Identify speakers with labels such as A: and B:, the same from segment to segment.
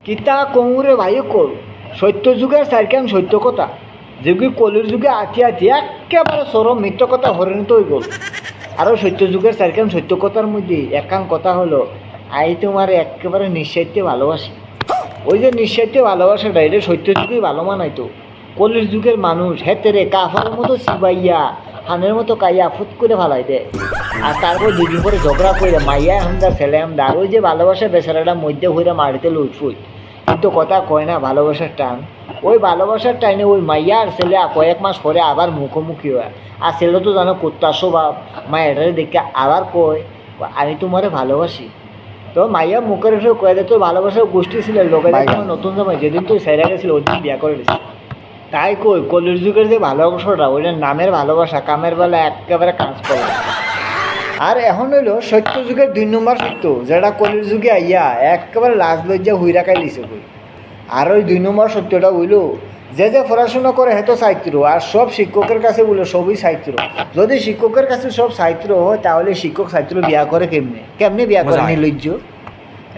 A: কিতা কঙুরে ভাই কল সত্য যুগের সাইকেল সত্য কথা যেগুলি কলির যুগে আতি আতি একেবারে চরম মিথ্য কথা হরিণিত হয়ে গেল। আরও সত্য যুগের সাইকেল সত্য কথার মধ্যে একান কথা হলো আই তোমার একেবারে নিঃস্বার্থে ভালোবাসি। ওই যে নিঃস্বার্থে ভালোবাসাটা এটা সত্য যুগেই ভালো মানাইতো। কলির যুগের মানুষ হেতেরে কাফার মতো চিবাইয়া হানের মতো কাইয়া ফুট করে ফালাই দেয়, আর তারপর দুদিন পরে ঝগড়া করে মাইয়া হামদার ছেলে হামদার ওই যে ভালোবাসা বেচারাটা মধ্যে হইরা মারিতে লুটফুট। কিন্তু কথা কয় না ভালোবাসার টান, ওই ভালোবাসার টাইনে ওই মাইয়া আর ছেলে কয়েক মাস পরে আবার মুখোমুখি হয়। আর ছেলে তো জানো কুত্তার স্বভাব, মায়েরারে দেখে আবার কয় আমি তোমারে ভালোবাসি। তো মাইয়া মুখের এসে কয়ে দেয় তোর ভালোবাসার গোষ্ঠী ছিল লোকের নতুন সময় যেদিন তুই সেরা গেছিল ওই দিন বিয়া করে দিচ্ছে। তাই কই কলির যুগের যে ভালোবাসাটা ওইটা নামের ভালোবাসা, কামের বেলা একেবারে কাজ করে। আর এখন হইলো সত্য যুগের 2 নম্বর সত্য, যেটা কলির যুগে আইয়া একেবারে লাজ লজ্জা হুই রাখাই দিছে কই। আর ওই 2 নম্বর সত্যটা হইলো যে পড়াশোনা করে হেতো ছাত্র, আর সব শিক্ষকের কাছে বলে সবই ছাত্র। যদি শিক্ষকের কাছে সব ছাত্র হয় তাহলে শিক্ষক ছাত্র বিয়া করে কেমনে কেমনে বিয়া করে নির্লজ্জ।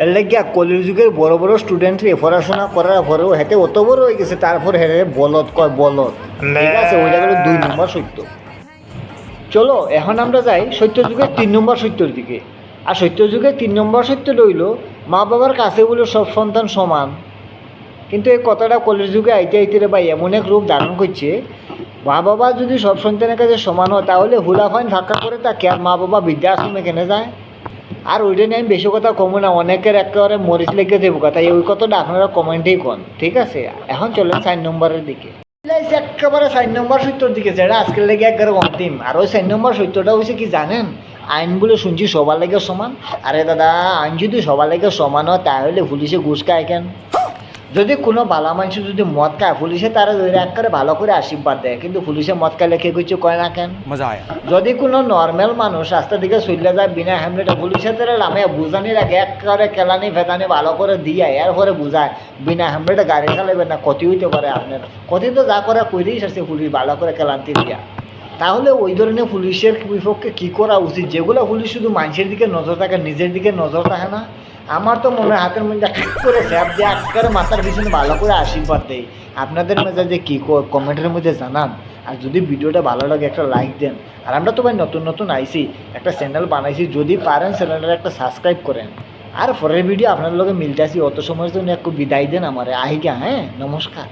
A: এর লাগিয়া কলির যুগের বড় বড় স্টুডেন্টরে পড়াশোনা করার পরেও হেতে অত বড় হয়ে গেছে, তারপর হেরে বলদ কয় বলদ। ঠিক আছে, ওইটা গেল 2 নম্বর সত্য। চলো এখন আমরা যাই সত্য যুগের 3 নম্বর সত্যর দিকে। আর সত্য যুগের 3 নম্বর সত্য রইল মা বাবার কাছে বলে সব সন্তান সমান। কিন্তু এই কথাটা কলির যুগে আইতে আইতে রে ভাই এমন এক রূপ ধারণ করছে, মা বাবা যদি সব সন্তানের কাছে সমান হয় তাহলে হুলাফাইন ফাঁকা করে তাকে আর মা বাবা বৃদ্ধাশ্রমে কেনে যায়। আর ওইটা নিয়ে আমি বেশি কথা কমো না, অনেকের একেবারে মরিচ লেগে দেবো কথা, ওই কথাটা আপনারা কমেন্টেই কন। ঠিক আছে, এখন চলেন 4 নম্বরের দিকে। একেবারে 4 নম্বর সত্যর দিকে, যেটা আজকের লেগে একবারে অন্তিম। আর ওই 4 নম্বর সত্যটা হয়েছে কি জানেন, আইন বলে শুনছি সবার লেগে সমান। আরে দাদা, আইন যদি সবার লেগে সমান হয় তাহলে পুলিশে ঘুষ খায় কেন? যদি কোনো ভালো মানুষ যদি মদ খায় পুলিশে তারা একেবারে ভালো করে আশীর্বাদ দেয়, কিন্তু পুলিশে মদ খাইলে কে কিছু কয় না কেন? মজা আয়। যদি কোনো নর্মাল মানুষ রাস্তা দিকে চলে যায় বিনা হেলমেটে, পুলিশে তারা লামে বুঝানির আগে একেবারে কেলানি ফেতানি ভালো করে দিয়ে এরপরে বুঝায় বিনা হেলমেটে গাড়ি চালাবেন না, ক্ষতি হইতে পারে আপনার। ক্ষতি তো যা করে করেই আসছে পুলিশ ভালো করে কেলান্তি দিয়া। তাহলে ওই ধরনের পুলিশের বিপক্ষে কী করা উচিত, যেগুলো পুলিশ শুধু মানুষের দিকে নজর থাকে, নিজের দিকে নজর থাকে না। আমার তো মনে হয় হাতের মধ্যে করে স্যাপ দিয়ে একেবারে মাথার পিছনে ভালো করে আশীর্বাদ দেয়। আপনাদের মেজাজে কী কমেন্টের মধ্যে জানান। আর যদি ভিডিওটা ভালো লাগে একটা লাইক দেন। আর আমরা তো ভাই নতুন নতুন আইসি, একটা চ্যানেল বানাইছি, যদি পারেন চ্যানেলটা একটা সাবস্ক্রাইব করেন। আর পরের ভিডিও আপনাদের লগে মিলতে আসি, অত সময়ের জন্য একটু বিদায় দেন আমারে আহিকা। হ্যাঁ, নমস্কার।